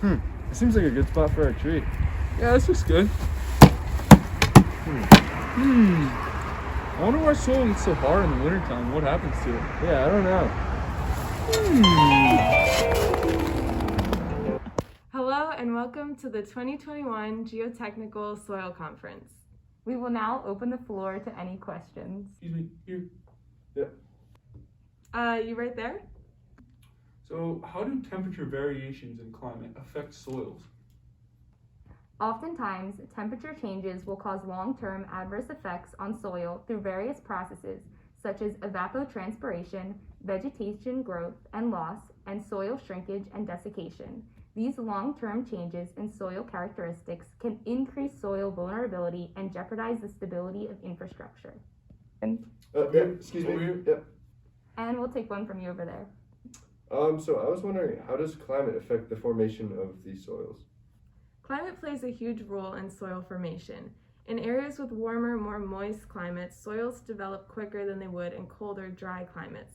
It seems like a good spot for our tree. Yeah, this looks good. I wonder why soil gets so hard in the wintertime. What happens to it? Yeah, I don't know. Hello and welcome to the 2021 Geotechnical Soil Conference. We will now open the floor to any questions. Excuse me, here. You right there? So, how do temperature variations in climate affect soils? Oftentimes, temperature changes will cause long-term adverse effects on soil through various processes, such as evapotranspiration, vegetation growth and loss, and soil shrinkage and desiccation. These long-term changes in soil characteristics can increase soil vulnerability and jeopardize the stability of infrastructure. Excuse me. Yeah. And we'll take one from you over there. So I was wondering, how does climate affect the formation of these soils? Climate plays a huge role in soil formation. In areas with warmer, more moist climates, soils develop quicker than they would in colder, dry climates.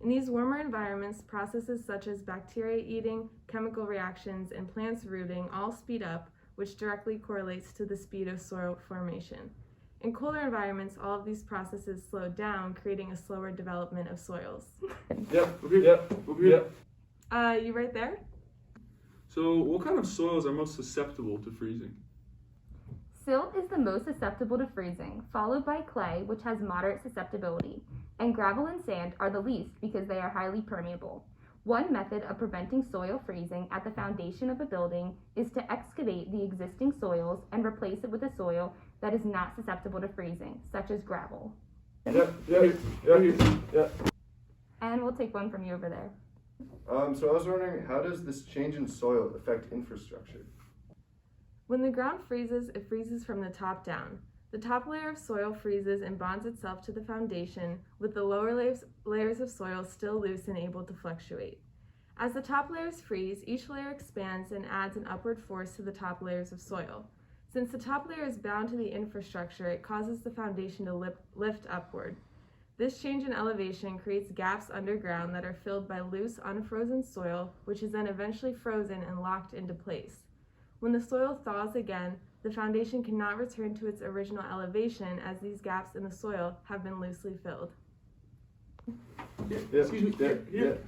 In these warmer environments, processes such as bacteria eating, chemical reactions, and plants rooting all speed up, which directly correlates to the speed of soil formation. In colder environments, all of these processes slow down, creating a slower development of soils. Over here. You right there? So, what kind of soils are most susceptible to freezing? Silt is the most susceptible to freezing, followed by clay, which has moderate susceptibility, and gravel and sand are the least because they are highly permeable. One method of preventing soil freezing at the foundation of a building is to excavate the existing soils and replace it with a soil that is not susceptible to freezing, such as gravel. Yeah. And we'll take one from you over there. So I was wondering, how does this change in soil affect infrastructure? When the ground freezes, it freezes from the top down. The top layer of soil freezes and bonds itself to the foundation, with the lower layers of soil still loose and able to fluctuate. As the top layers freeze, each layer expands and adds an upward force to the top layers of soil. Since the top layer is bound to the infrastructure, it causes the foundation to lift upward. This change in elevation creates gaps underground that are filled by loose, unfrozen soil, which is then eventually frozen and locked into place. When the soil thaws again, the foundation cannot return to its original elevation as these gaps in the soil have been loosely filled. Excuse me, here.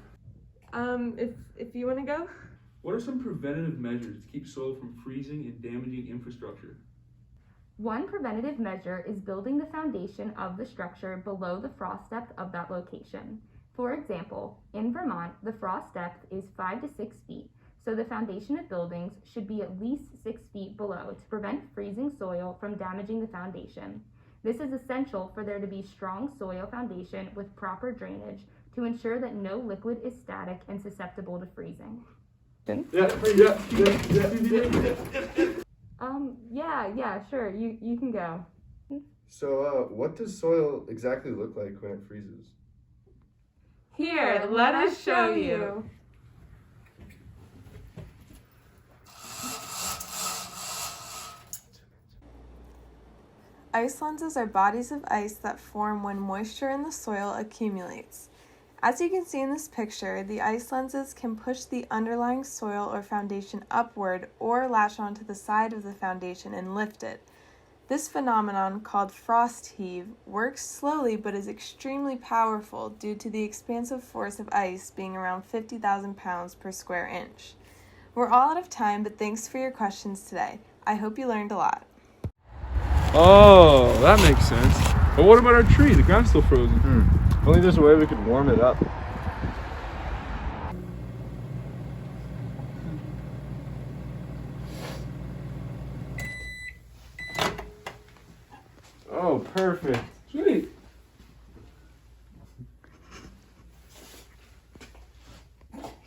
If you want to go? What are some preventative measures to keep soil from freezing and damaging infrastructure? One preventative measure is building the foundation of the structure below the frost depth of that location. For example, in Vermont, the frost depth is 5 to 6 feet, so the foundation of buildings should be at least 6 feet below to prevent freezing soil from damaging the foundation. This is essential for there to be strong soil foundation with proper drainage to ensure that no liquid is static and susceptible to freezing. Yeah, sure, you can go. So what does soil exactly look like when it freezes? Here, let us show you. Ice lenses are bodies of ice that form when moisture in the soil accumulates. As you can see in this picture, the ice lenses can push the underlying soil or foundation upward or latch onto the side of the foundation and lift it. This phenomenon, called frost heave, works slowly but is extremely powerful due to the expansive force of ice being around 50,000 pounds per square inch. We're all out of time, but thanks for your questions today. I hope you learned a lot. Oh, that makes sense. But what about our tree? The ground's still frozen. If only there's a way we could warm it up. Oh, perfect. Sweet.